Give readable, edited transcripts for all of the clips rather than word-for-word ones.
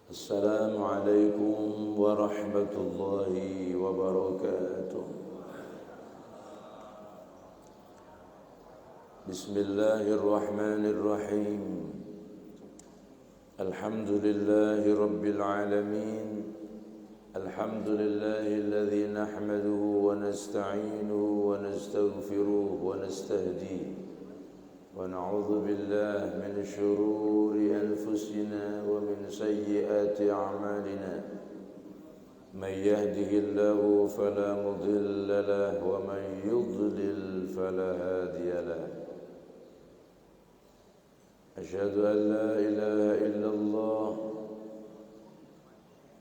السلام عليكم ورحمة الله وبركاته. بسم الله الرحمن الرحيم. الحمد لله رب العالمين. الحمد لله الذي نحمده ونستعينه ونستغفره ونستهديه ونعوذ بالله من شرور أنفسنا ومن سيئات أعمالنا. من يهده الله فلا مضل له ومن يضلل فلا هادي له. أشهد أن لا إله إلا الله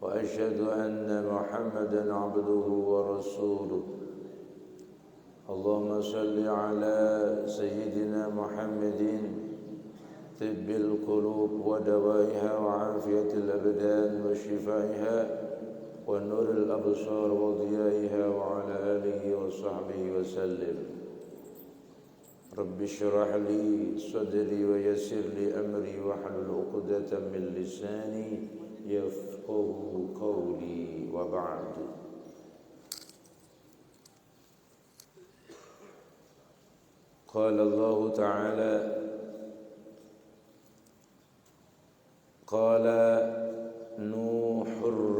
وأشهد أن محمدا عبده ورسوله. اللهم صل على سيدنا محمد طب القلوب ودوائها وعافية الأبدان وشفائها ونور الأبصار وضيائها وعلى آله وصحبه وسلم. رب اشرح لي صدري ويسر لي أمري واحلل عقدة من لساني يفقه قولي وبعد. قال الله تعالى: قال نوح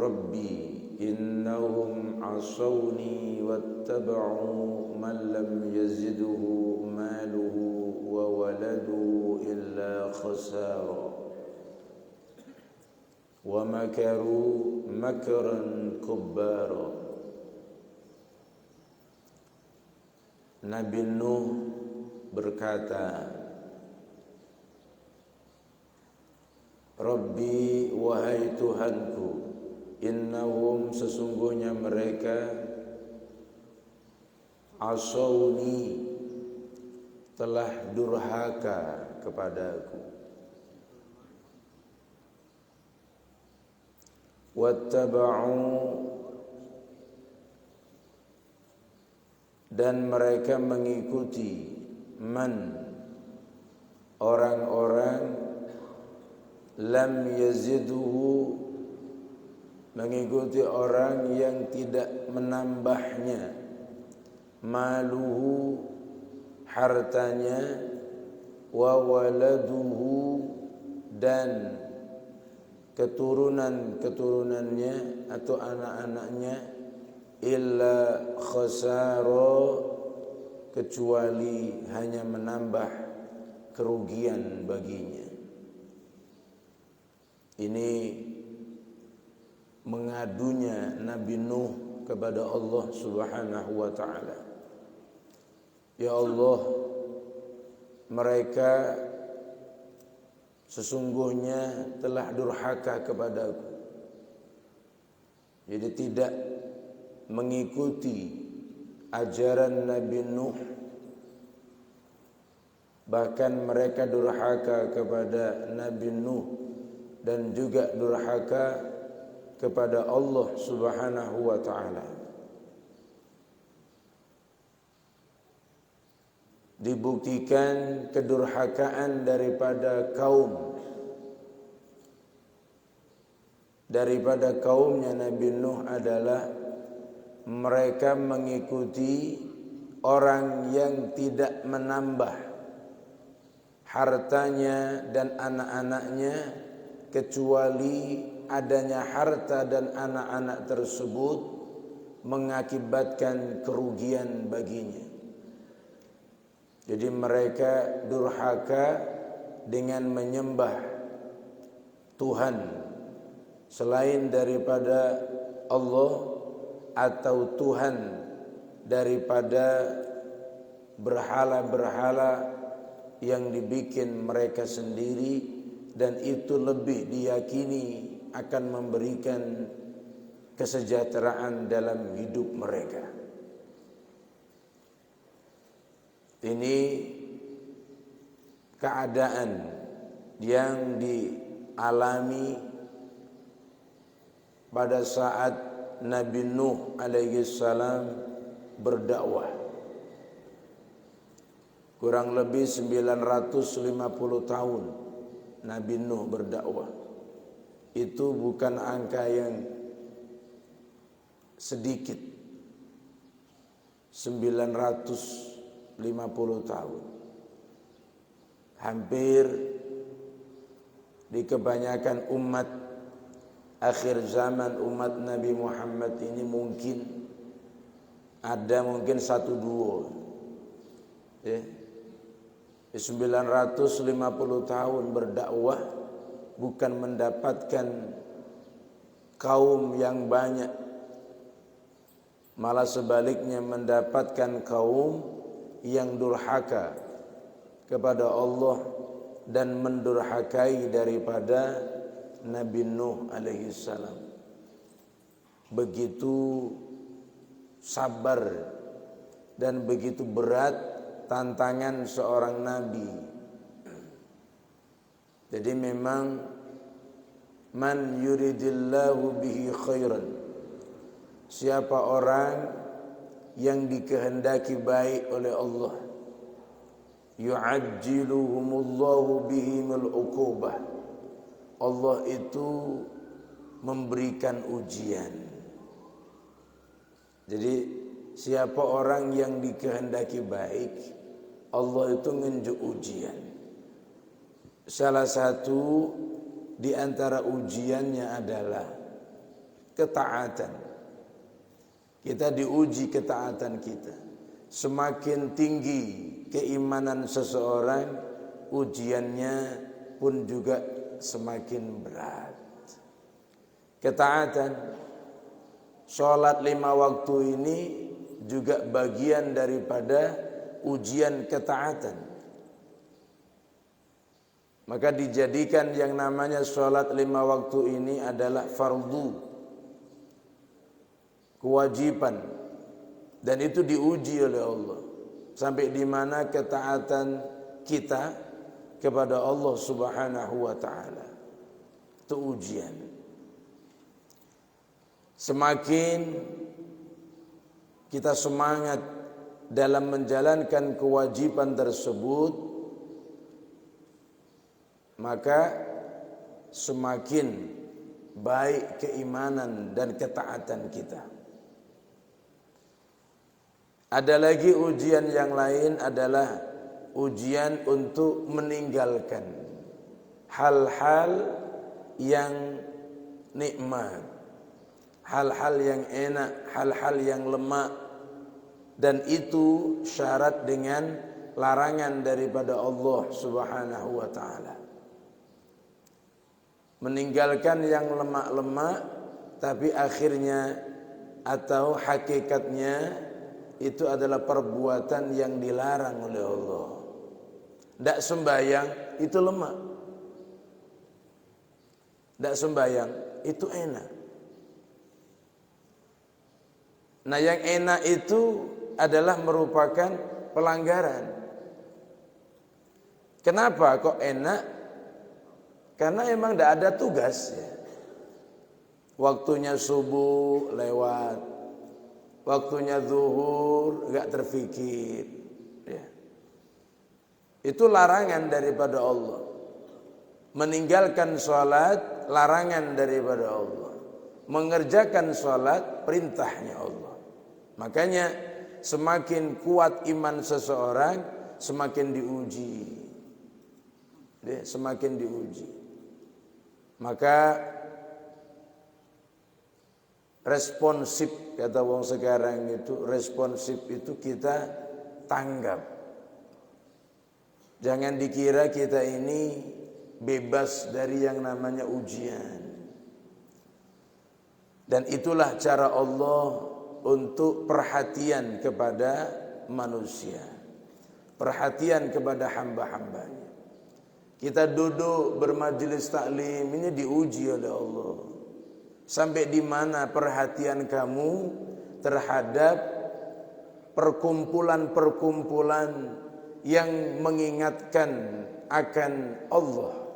ربي إنهم عصوني واتبعوا من لم يزده ماله وولده إلا خسارا ومكروا مكرا كبارا. Nabi Nuh berkata, Rabbi, wahai Tuhanku, innahum, sesungguhnya mereka, asawni, telah durhaka kepadaku, wattaba'u, dan mereka mengikuti man, orang-orang, lam yazidhu, mengikuti orang yang tidak menambahnya, maluhu, hartanya, wa waladuhu, dan keturunan-keturunannya atau anak-anaknya, illa khasara, kecuali hanya menambah kerugian baginya. Ini mengadunya Nabi Nuh kepada Allah Subhanahu wa ta'ala. Ya Allah, mereka sesungguhnya telah durhaka kepadaku. Jadi tidak mengikuti ajaran Nabi Nuh, bahkan mereka durhaka kepada Nabi Nuh dan juga durhaka kepada Allah Subhanahu wa ta'ala. Dibuktikan kedurhakaan daripada kaumnya Nabi Nuh adalah mereka mengikuti orang yang tidak menambah hartanya dan anak-anaknya, kecuali adanya harta dan anak-anak tersebut mengakibatkan kerugian baginya. Jadi mereka durhaka dengan menyembah Tuhan selain daripada Allah, atau Tuhan daripada berhala-berhala yang dibikin mereka sendiri, dan itu lebih diyakini akan memberikan kesejahteraan dalam hidup mereka. Ini keadaan yang dialami pada saat Nabi Nuh alaihi salam berdakwah. Kurang lebih 950 tahun Nabi Nuh berdakwah. itu bukan angka yang sedikit. 950 tahun. Hampir di kebanyakan umat akhir zaman, umat Nabi Muhammad ini mungkin ada mungkin 1-2 ya. 950 tahun berdakwah bukan mendapatkan kaum yang banyak, malah sebaliknya mendapatkan kaum yang durhaka kepada Allah dan mendurhakai daripada Nabi Nuh alaihi salam. Begitu sabar dan begitu berat tantangan seorang nabi. Jadi memang man yuridillahu bihi khairan, siapa orang yang dikehendaki baik oleh Allah, yu'ajjiluhumullahu bihimul uqubah, Allah itu memberikan ujian. Jadi siapa orang yang dikehendaki baik, Allah itu nunjuk ujian. Salah satu di antara ujiannya adalah ketaatan. Kita diuji ketaatan kita. Semakin tinggi keimanan seseorang, ujiannya pun juga semakin berat. Ketaatan, sholat 5 waktu ini juga bagian daripada ujian ketaatan. Maka dijadikan yang namanya sholat 5 waktu ini adalah fardu, kewajiban, dan itu diuji oleh Allah. Sampai di mana ketaatan kita kepada Allah Subhanahu wa taala. Itu ujian. Semakin kita semangat dalam menjalankan kewajiban tersebut, maka semakin baik keimanan dan ketaatan kita. Ada lagi ujian yang lain adalah ujian untuk meninggalkan hal-hal yang nikmat, hal-hal yang enak, hal-hal yang lemak, dan itu syarat dengan larangan daripada Allah Subhanahu wa taala. Meninggalkan yang lemak-lemak, tapi akhirnya atau hakikatnya itu adalah perbuatan yang dilarang oleh Allah. Tidak sembahyang itu lemak, tidak sembahyang itu enak. Nah, yang enak itu adalah merupakan pelanggaran. Kenapa kok enak? Karena emang tidak ada tugas ya. Waktunya subuh lewat, waktunya zuhur enggak terfikir ya. Itu larangan daripada Allah. Meninggalkan sholat larangan daripada Allah. Mengerjakan sholat perintahnya Allah. Makanya semakin kuat iman seseorang, semakin diuji. Semakin diuji. Maka responsif, kata wong sekarang itu, responsif itu kita tanggap. Jangan dikira kita ini bebas dari yang namanya ujian. Dan itulah cara Allah untuk perhatian kepada manusia, perhatian kepada hamba-hambanya. Kita duduk bermajelis taklim ini diuji oleh Allah. Sampai di mana perhatian kamu terhadap perkumpulan-perkumpulan yang mengingatkan akan Allah,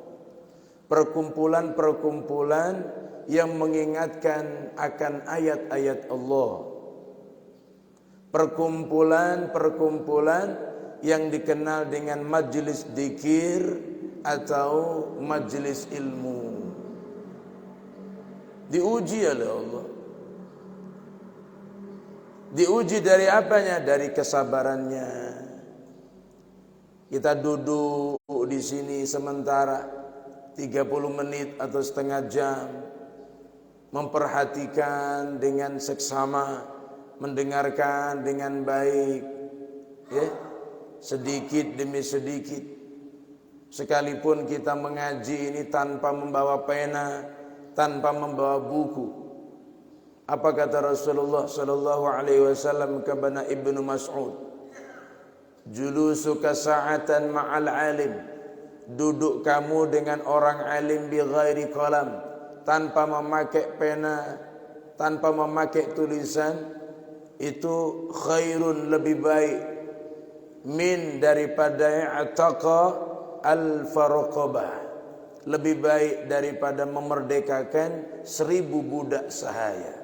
perkumpulan-perkumpulan yang mengingatkan akan ayat-ayat Allah, perkumpulan-perkumpulan yang dikenal dengan majelis dzikir atau majelis ilmu. Diuji oleh Allah. Diuji dari apanya? Dari kesabarannya. Kita duduk di sini sementara 30 menit atau setengah jam, memperhatikan dengan seksama, mendengarkan dengan baik, ya, sedikit demi sedikit. Sekalipun kita mengaji ini tanpa membawa pena, tanpa membawa buku. Apa kata Rasulullah sallallahu alaihi wasallam kepada Ibnu Mas'ud? Julusuka sa'atan ma'al alim. Duduk kamu dengan orang alim bi ghairi qalam, tanpa memakai pena, tanpa memakai tulisan, itu khairun, lebih baik, min daripada ataqa al-farqabah, lebih baik daripada memerdekakan 1000 budak sahaya.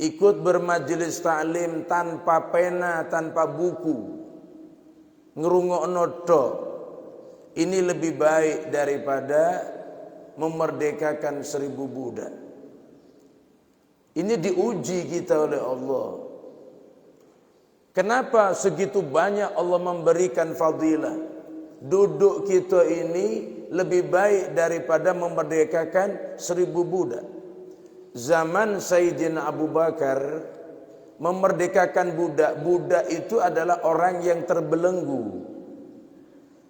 Ikut bermajelis ta'lim tanpa pena, tanpa buku, ngerungokno tok, ini lebih baik daripada memerdekakan 1000 budak. Ini diuji kita oleh Allah. Kenapa segitu banyak Allah memberikan fadilah? Duduk kita ini lebih baik daripada memerdekakan 1000 budak. Zaman Sayyidina Abu Bakar memerdekakan budak. Budak itu adalah orang yang terbelenggu.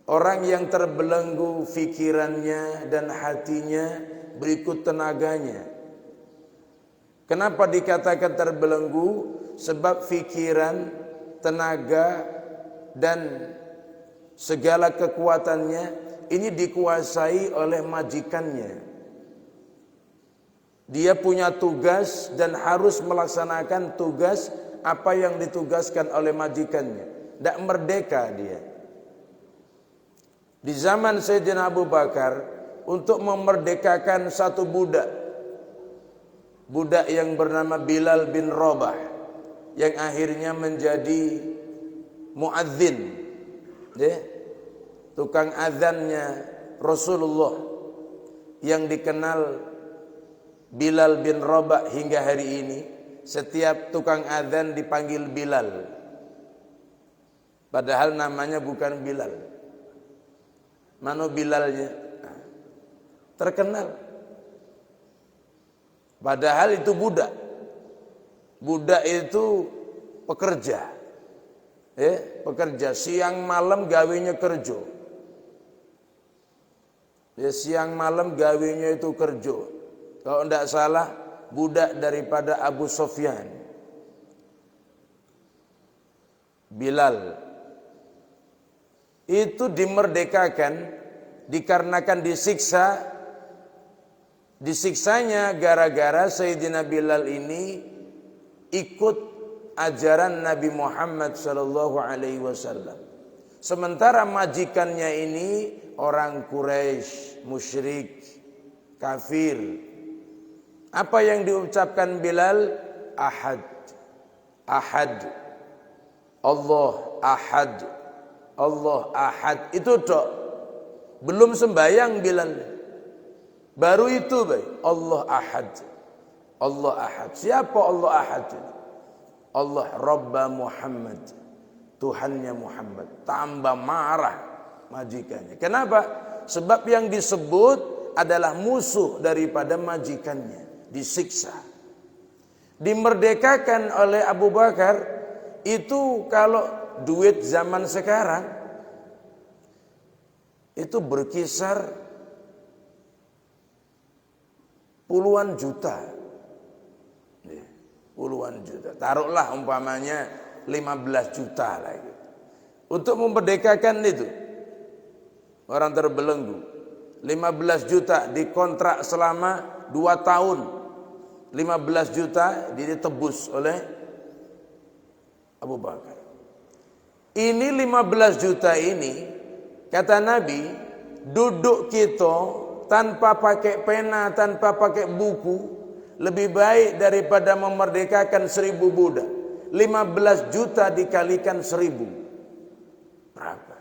Orang yang terbelenggu fikirannya dan hatinya berikut tenaganya. Kenapa dikatakan terbelenggu? Sebab fikiran, tenaga, dan segala kekuatannya ini dikuasai oleh majikannya. Dia punya tugas dan harus melaksanakan tugas apa yang ditugaskan oleh majikannya. Tidak merdeka dia. Di zaman Sayyidina Abu Bakar, untuk memerdekakan satu budak, budak yang bernama Bilal bin Rabah, yang akhirnya menjadi muadzin, ya, tukang azannya Rasulullah, yang dikenal Bilal bin Rabah hingga hari ini. Setiap tukang azan dipanggil Bilal, padahal namanya bukan Bilal. Mana Bilalnya? Terkenal, padahal itu budak. Budak itu pekerja, pekerja siang malam gawenya kerja. Siang malam gawenya itu kerja. Kalau tidak salah, budak daripada Abu Sufyan, Bilal, itu dimerdekakan dikarenakan disiksa. Disiksanya gara-gara Sayyidina Bilal ini ikut ajaran Nabi Muhammad sallallahu alaihi wasallam. Sementara majikannya ini orang Quraisy, musyrik, kafir. Apa yang diucapkan Bilal? Ahad, Ahad, Allah Ahad, Allah Ahad. Itu tok. Belum sembayang Bilal, baru itu baik. Allah Ahad, Allah Ahad. Siapa Allah Ahad? Allah Rabba Muhammad, Tuhannya Muhammad. Tambah marah majikannya. Kenapa? Sebab yang disebut adalah musuh daripada majikannya. Disiksa, dimerdekakan oleh Abu Bakar. Itu kalau duit zaman sekarang itu berkisar puluhan juta. Puluhan juta. Taruhlah umpamanya 15 juta lagi. Untuk memerdekakan itu orang terbelenggu. 15 juta dikontrak selama 2 tahun. 15 juta ditebus oleh Abu Bakar. Ini 15 juta ini, kata Nabi, duduk kita tanpa pakai pena, tanpa pakai buku, lebih baik daripada memerdekakan 1000 budak. 15 juta dikalikan 1000. Berapa?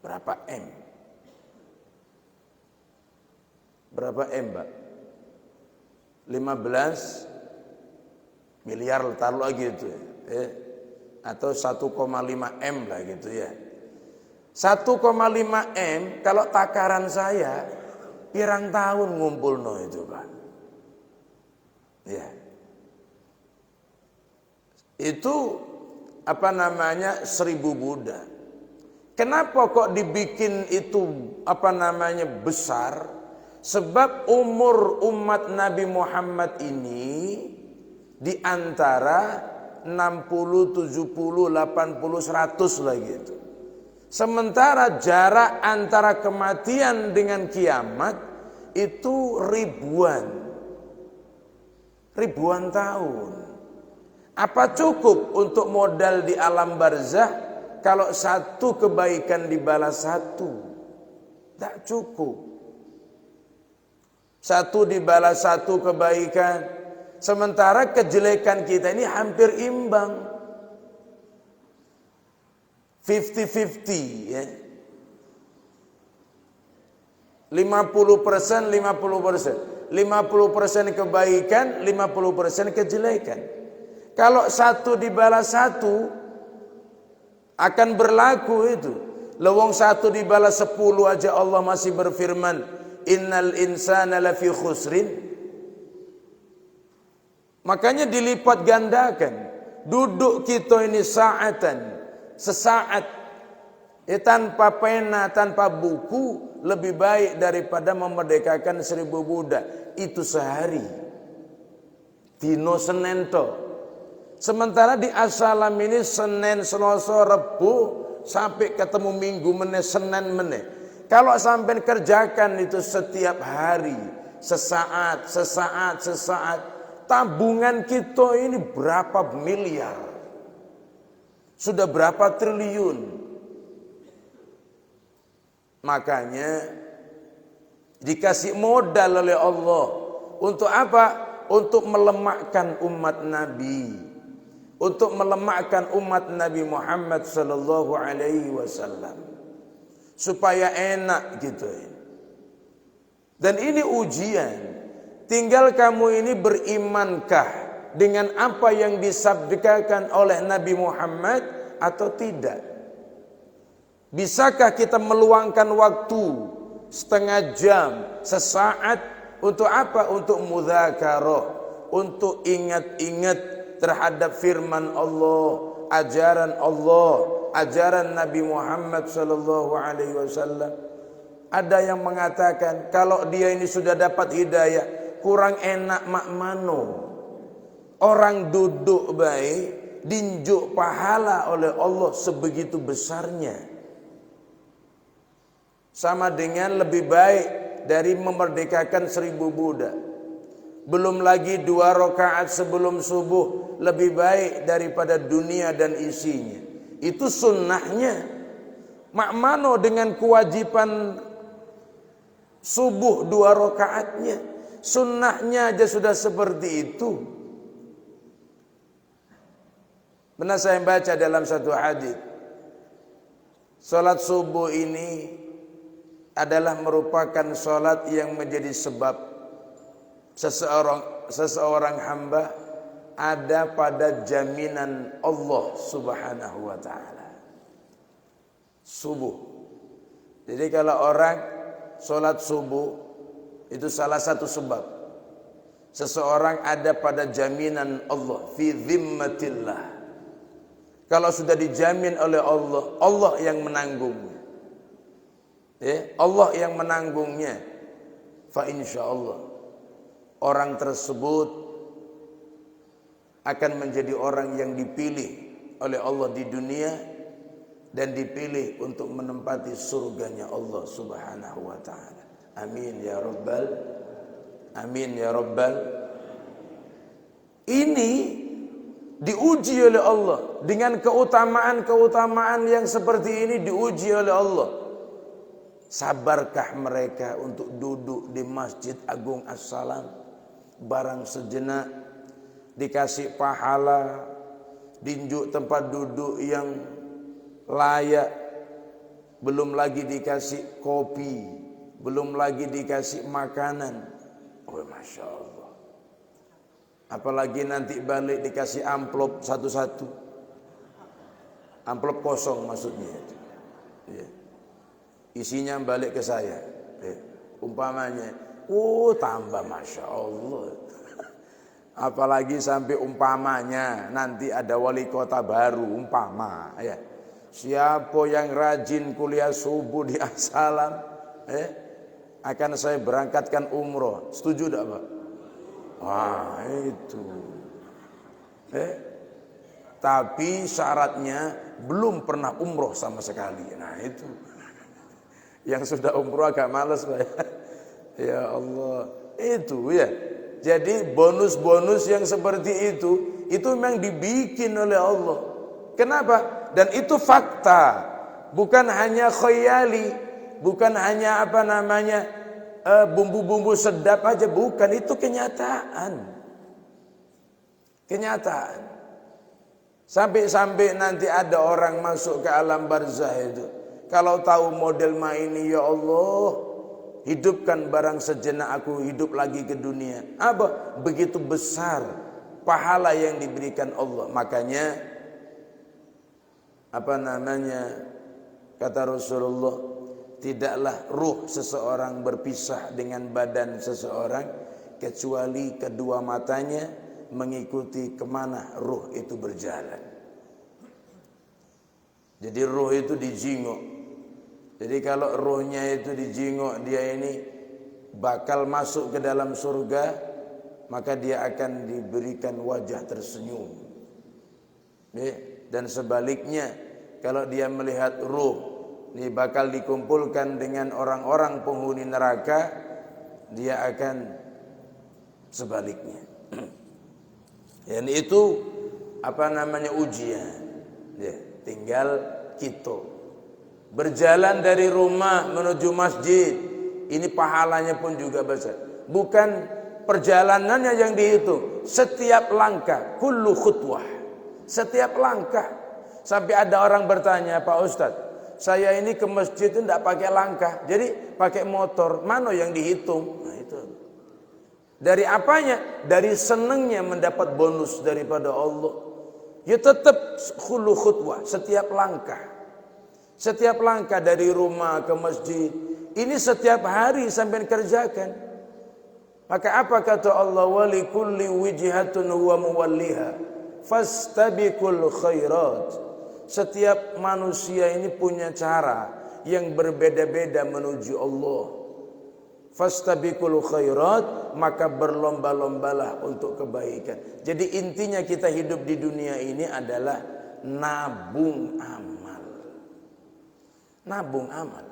Berapa M? Berapa M, Pak? 15 miliar taruh lagi itu atau 1,5 M lah gitu ya. 1,5 M kalau takaran saya pirang tahun ngumpulno itu Pak. Ya. Itu 1000 Buddha. Kenapa kok dibikin itu besar? Sebab umur umat Nabi Muhammad ini di antara 60, 70, 80, 100 lah gitu. Sementara jarak antara kematian dengan kiamat itu ribuan tahun. Apa cukup untuk modal di alam barzah kalau satu kebaikan dibalas satu? Tak cukup. Satu dibalas satu kebaikan, sementara kejelekan kita ini hampir imbang. 50-50 ya. 50%, 50%. 50% kebaikan, 50% kejelekan. Kalau satu dibalas satu akan berlaku itu. Lewong satu dibalas 10 aja Allah masih berfirman, innal insana lafi khusrin. Makanya dilipat gandakan. Duduk kita ini sesaat tanpa pena, tanpa buku lebih baik daripada memerdekakan 1000 budak. Itu sehari. Dino Senin to. Sementara di Assalam ini Senin, Selasa, Rebu sampai ketemu Minggu meneh, Senin meneh. Kalau sampai kerjakan itu setiap hari, sesaat, tabungan kita ini berapa miliar? Sudah berapa triliun? Makanya dikasih modal oleh Allah. Untuk apa? Untuk melemahkan umat Nabi. Untuk melemahkan umat Nabi Muhammad sallallahu alaihi wasallam. Supaya enak gitu. Dan ini ujian. Tinggal kamu ini berimankah dengan apa yang disabdakan oleh Nabi Muhammad atau tidak? Bisakah kita meluangkan waktu setengah jam, sesaat untuk apa? Untuk mudzakarah, untuk ingat-ingat terhadap firman Allah, ajaran Nabi Muhammad sallallahu alaihi wasallam. Ada yang mengatakan kalau dia ini sudah dapat hidayah, kurang enak mak mano. Orang duduk baik dinjuk pahala oleh Allah sebegitu besarnya. Sama dengan lebih baik dari memerdekakan 1000 budak. Belum lagi 2 rakaat sebelum subuh lebih baik daripada dunia dan isinya. Itu sunnahnya. Mak mano dengan kewajiban subuh 2 rakaatnya. Sunnahnya aja sudah seperti itu. Pernah saya baca dalam satu hadis, salat subuh ini adalah merupakan salat yang menjadi sebab seseorang hamba ada pada jaminan Allah Subhanahu wa taala. Subuh. Jadi kalau orang salat subuh itu salah satu sebab seseorang ada pada jaminan Allah, fi dhimmatillah. Kalau sudah dijamin oleh Allah, Allah yang menanggungnya. Allah yang menanggungnya. Fa insyaallah orang tersebut akan menjadi orang yang dipilih oleh Allah di dunia dan dipilih untuk menempati surganya Allah Subhanahu wa taala. Amin ya rabbal Ini diuji oleh Allah dengan keutamaan yang seperti ini, diuji oleh Allah. Sabarkah mereka untuk duduk di Masjid Agung As-Salam barang sejenak, dikasih pahala, dinjuk tempat duduk yang layak, belum lagi dikasih kopi, belum lagi dikasih makanan. Oh, Masya Allah. Apalagi nanti balik dikasih amplop satu-satu. Amplop kosong maksudnya. Ya. Isinya balik ke saya. Ya. Umpamanya, tambah Masya Allah. Apalagi sampai umpamanya nanti ada wali kota baru, umpama. Ya. Siapa yang rajin kuliah subuh di As-Salam, akan saya berangkatkan umroh. Setuju tak Pak? Wah itu. Tapi syaratnya belum pernah umroh sama sekali. Nah itu. Yang sudah umroh agak males Pak. Ya Allah. Itu ya. Jadi bonus-bonus yang seperti itu memang dibikin oleh Allah. Kenapa? Dan itu fakta. Bukan hanya khayali, bukan hanya bumbu-bumbu sedap aja, bukan, itu kenyataan. Kenyataan. Sampai-sampai nanti ada orang masuk ke alam barzah itu. Kalau tahu model ini, ya Allah, hidupkan barang sejenak aku hidup lagi ke dunia. Apa? Begitu besar pahala yang diberikan Allah. Makanya kata Rasulullah, tidaklah ruh seseorang berpisah dengan badan seseorang kecuali kedua matanya mengikuti kemana ruh itu berjalan. Jadi ruh itu dijingok. Jadi kalau ruhnya itu dijingok, dia ini bakal masuk ke dalam surga, maka dia akan diberikan wajah tersenyum. Dan sebaliknya, kalau dia melihat ruh ini bakal dikumpulkan dengan orang-orang penghuni neraka, dia akan sebaliknya. Dan itu ujian. Ya, tinggal kita berjalan dari rumah menuju masjid, ini pahalanya pun juga besar. Bukan perjalanannya yang dihitung, setiap langkah, kullu khutwah. Setiap langkah. Sampai ada orang bertanya, Pak Ustadz, saya ini ke masjid itu tidak pakai langkah, jadi pakai motor, mana yang dihitung? Nah itu. Dari apanya? Dari senangnya mendapat bonus daripada Allah. Ya tetap khulu khutwah, setiap langkah. Setiap langkah dari rumah ke masjid, ini setiap hari sampai kerjakan. Maka apa kata Allah? Wa likulli wijhatun huwa muwalliha fastabiqul khairat. Setiap manusia ini punya cara yang berbeda-beda menuju Allah. Fastabiqul khairat, maka berlomba-lombalah untuk kebaikan. Jadi intinya kita hidup di dunia ini adalah nabung amal. Nabung amal.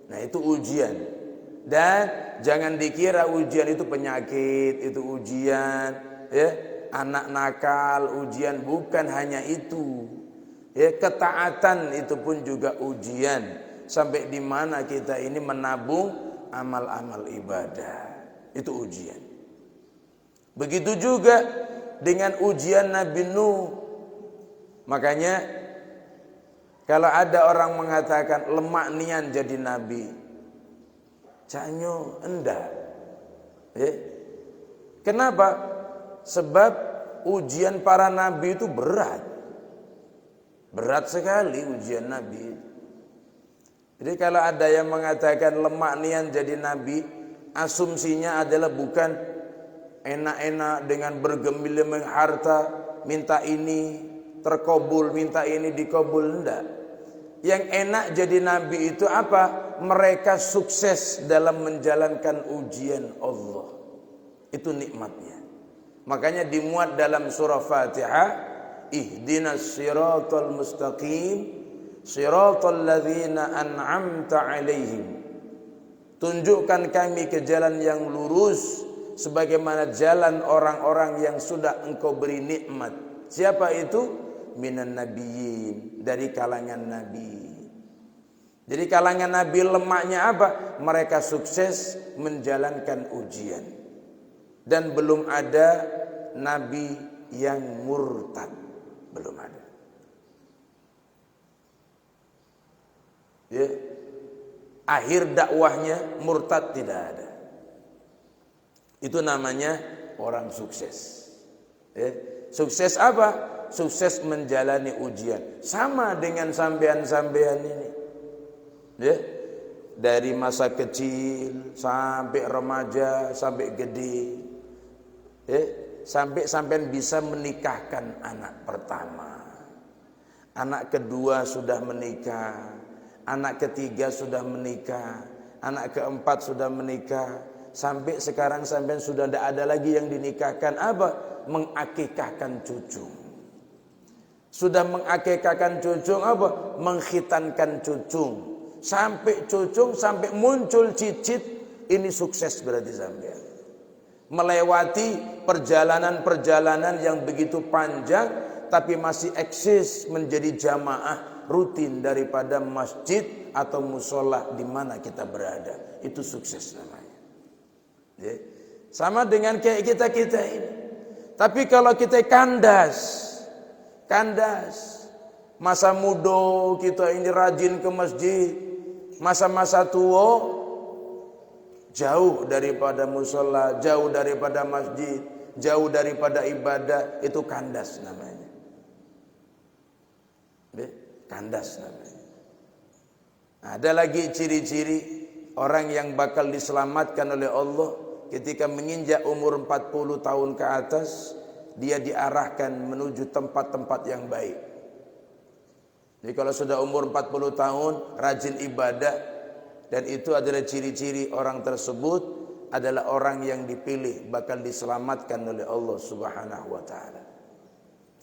Nah itu ujian. Dan jangan dikira ujian itu penyakit, itu ujian. Anak nakal, ujian, bukan hanya itu. Ketaatan itu pun juga ujian. Sampai di mana kita ini menabung amal-amal ibadah. Itu ujian. Begitu juga dengan ujian Nabi Nuh. Makanya kalau ada orang mengatakan lemak nian jadi nabi, canyo endah. Kenapa? Sebab ujian para nabi itu berat. Berat sekali ujian nabi. Jadi kalau ada yang mengatakan lemak nian jadi nabi, asumsinya adalah bukan enak-enak dengan bergembil-gembil harta, minta ini terkabul, minta ini dikabul, enggak. Yang enak jadi nabi itu apa? Mereka sukses dalam menjalankan ujian Allah. Itu nikmatnya. Makanya dimuat dalam surah Fatihah, ihdinas siratal mustaqim, siratal ladzina an'amta alaihim. Tunjukkan kami ke jalan yang lurus, sebagaimana jalan orang-orang yang sudah engkau beri nikmat. Siapa itu? Minan nabiyyin, dari kalangan nabi. Jadi kalangan nabi lemaknya apa? Mereka sukses menjalankan ujian. Dan belum ada nabi yang murtad, belum ada. Akhir dakwahnya murtad tidak ada. Itu namanya orang sukses. Sukses apa? Sukses menjalani ujian. Sama dengan sampean-sampean ini. Dari masa kecil sampai remaja, sampai gede. Sampai sampean bisa menikahkan anak pertama. Anak kedua sudah menikah. Anak ketiga sudah menikah. Anak keempat sudah menikah. Sampai sekarang sampean sudah tidak ada lagi yang dinikahkan. Apa? Mengakikahkan cucu. Sudah mengakikahkan cucu apa? Mengkhitankan cucu. Sampai cucu, sampai muncul cicit. Ini sukses berarti sampean. Melewati perjalanan-perjalanan yang begitu panjang, tapi masih eksis menjadi jamaah rutin daripada masjid atau musola di mana kita berada. Itu sukses namanya. Sama dengan kayak kita ini. Tapi kalau kita kandas, masa muda kita ini rajin ke masjid, masa-masa tua jauh daripada musola, jauh daripada masjid, jauh daripada ibadah, itu kandas namanya. Kandas namanya. Ada lagi ciri-ciri orang yang bakal diselamatkan oleh Allah ketika menginjak umur 40 tahun ke atas, dia diarahkan menuju tempat-tempat yang baik. Jadi kalau sudah umur 40 tahun, rajin ibadah, dan itu adalah ciri-ciri orang tersebut adalah orang yang dipilih bakal diselamatkan oleh Allah Subhanahu wa taala.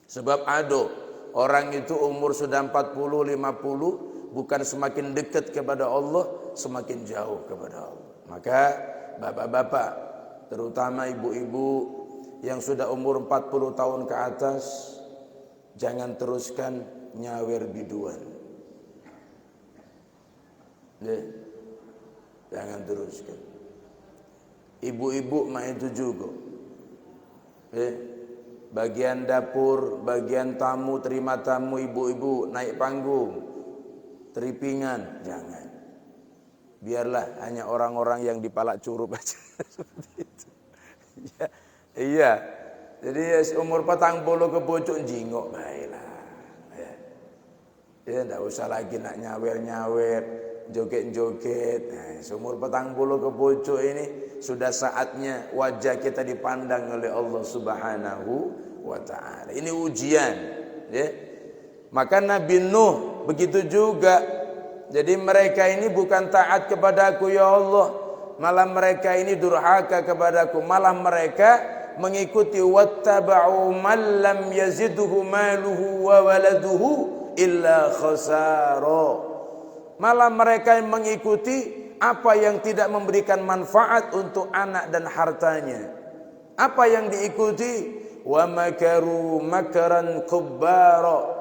Sebab ada orang itu umur sudah 40, 50, bukan semakin dekat kepada Allah, semakin jauh kepada Allah. Maka bapak-bapak, terutama ibu-ibu yang sudah umur 40 tahun ke atas, jangan teruskan nyawer biduan. Jangan teruskan. Ibu-ibu mah itu juga. Bagian dapur, bagian tamu, terima tamu, ibu-ibu naik panggung, teripingan, jangan. Biarlah hanya orang-orang yang dipalak curup aja seperti itu. Iya. Jadi umur 40 ke pucuk jingok baiklah. Ya enggak usah lagi nak nyawer-nyawer, joget-joget. Nah, umur 40 ke pucuk ini sudah saatnya wajah kita dipandang oleh Allah Subhanahu wa taala. Ini ujian, ya. Maka Nabi Nuh begitu juga. Jadi mereka ini bukan taat kepadaku ya Allah, malah mereka ini durhaka kepadaku, malah mereka mengikuti wattaba'u man lam yazidhu maluhu wa waladuhu illa khasara. Malah mereka mengikuti apa yang tidak memberikan manfaat untuk anak dan hartanya. Apa yang diikuti? Wa makaru makaran kubbara.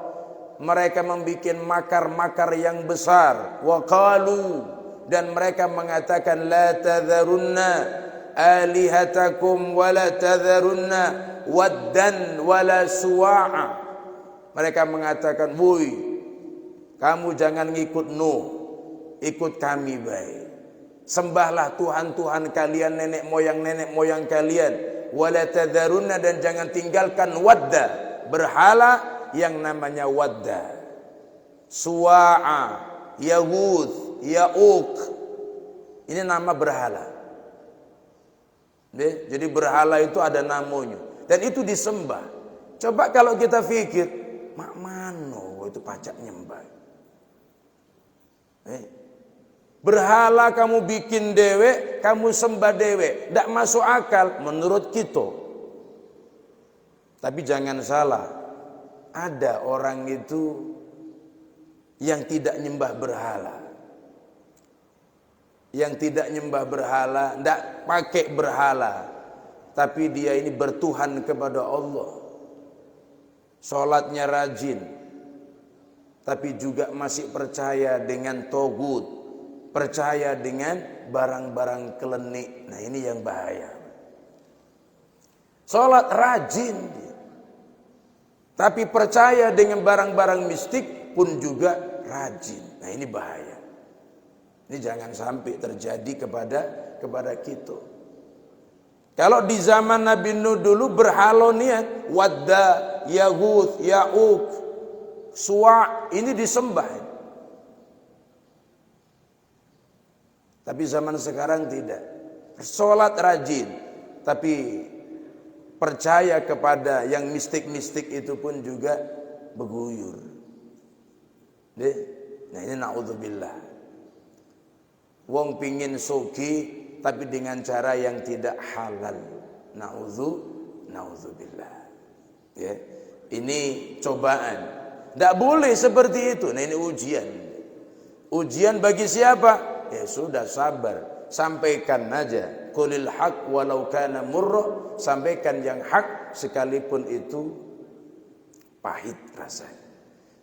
Mereka membuat makar-makar yang besar. Wa qalu, dan mereka mengatakan la tadharunna alihatakum wa la tadharunna waddan wa la suwa'a. Mereka mengatakan, "Woi, kamu jangan ngikut Nuh, ikut kami baik. Sembahlah Tuhan-Tuhan kalian, nenek moyang kalian. Wa la tadharunna, dan jangan tinggalkan wadda, berhala yang namanya wadda, suwa'a, yaguth, ya'uq. Ini nama berhala. Jadi berhala itu ada namanya dan itu disembah. Coba kalau kita fikir, mak mano itu pacak nyembah. Berhala kamu bikin dewe, kamu sembah dewe, tidak masuk akal menurut kita. Tapi jangan salah, ada orang itu yang tidak nyembah berhala. Yang tidak nyembah berhala, tidak pakai berhala, tapi dia ini bertuhan kepada Allah. Sholatnya rajin, tapi juga masih percaya dengan togut, percaya dengan barang-barang kelenik. Nah ini yang bahaya. Sholat rajin, tapi percaya dengan barang-barang mistik pun juga rajin. Nah ini bahaya. Ini jangan sampai terjadi kepada kita. Kalau di zaman Nabi Nuh dulu berhala niat, Wadda, Yaghut, Ya'uq, Suwa' ini disembah. Tapi zaman sekarang tidak. Sholat rajin, tapi percaya kepada yang mistik-mistik itu pun juga berguyur. Nah ini na'udzubillah. Wong pingin suki tapi dengan cara yang tidak halal. Na'udzubillah. Ya. Ini cobaan. Tidak boleh seperti itu. Nah ini ujian. Ujian bagi siapa? Ya sudah sabar. Sampaikan aja. Qulil haq walau kana murra. Sampaikan yang hak sekalipun itu pahit rasanya.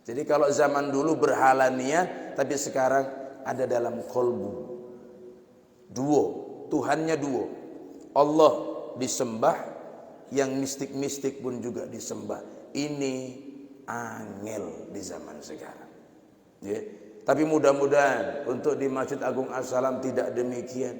Jadi kalau zaman dulu berhala niat, tapi sekarang ada dalam kolbu. Duo. Tuhannya duo. Allah disembah, yang mistik-mistik pun juga disembah. Ini angel di zaman sekarang. Ya. Tapi mudah-mudahan untuk di Masjid Agung As-Salam tidak demikian.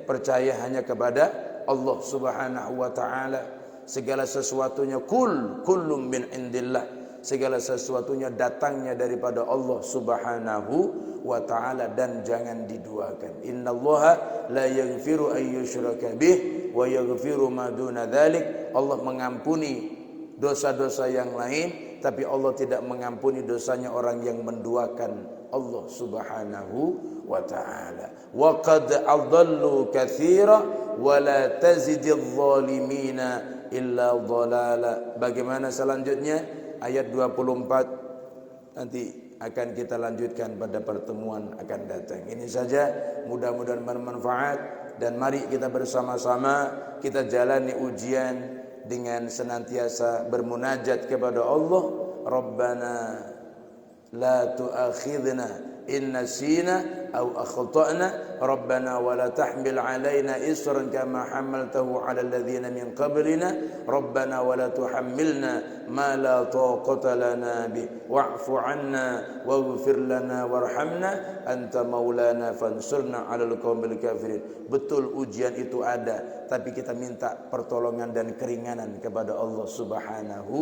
Percaya hanya kepada Allah Subhanahu wa taala. Segala sesuatunya kullum min indillah. Segala sesuatunya datangnya daripada Allah Subhanahu wa ta'ala, dan jangan diduakan. Innallaha la yaghfiru ay yushraka bih wa yaghfiru ma duna dzalik. Allah mengampuni dosa-dosa yang lain, tapi Allah tidak mengampuni dosanya orang yang menduakan Allah Subhanahu wa ta'ala. Wa qad adallu katsira wa la tazididz zalimina illa dhalala. Bagaimana selanjutnya? Ayat 24 nanti akan kita lanjutkan pada pertemuan akan datang. Ini saja, mudah-mudahan bermanfaat, dan mari kita bersama-sama kita jalani ujian dengan senantiasa bermunajat kepada Allah. Rabbana la tu'akhidna in nasina aw akhtana rabbana wa la tahmil alaina isran kama hamaltahu ala alladhina min qablina rabbana wa la tuhammilna ma la taqata lana bi wa'fu 'anna waghfir lana warhamna anta maulana fansurna 'alal qaumil kafirin. Betul ujian itu ada, tapi kita minta pertolongan dan keringanan kepada Allah Subhanahu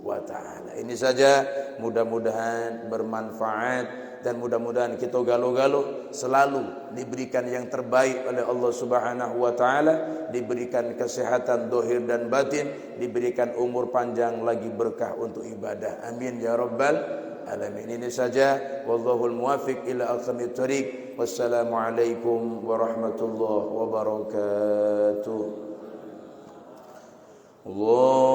wa ta'ala. Ini saja, mudah-mudahan bermanfaat, dan mudah-mudahan kita galuh-galuh selalu diberikan yang terbaik oleh Allah Subhanahu wa taala, diberikan kesehatan zahir dan batin, diberikan umur panjang lagi berkah untuk ibadah. Amin ya rabbal alamin. Ini saja, wallahul muwaffiq ila aqwamit thoriq. Wassalamualaikum warahmatullahi wabarakatuh. Allah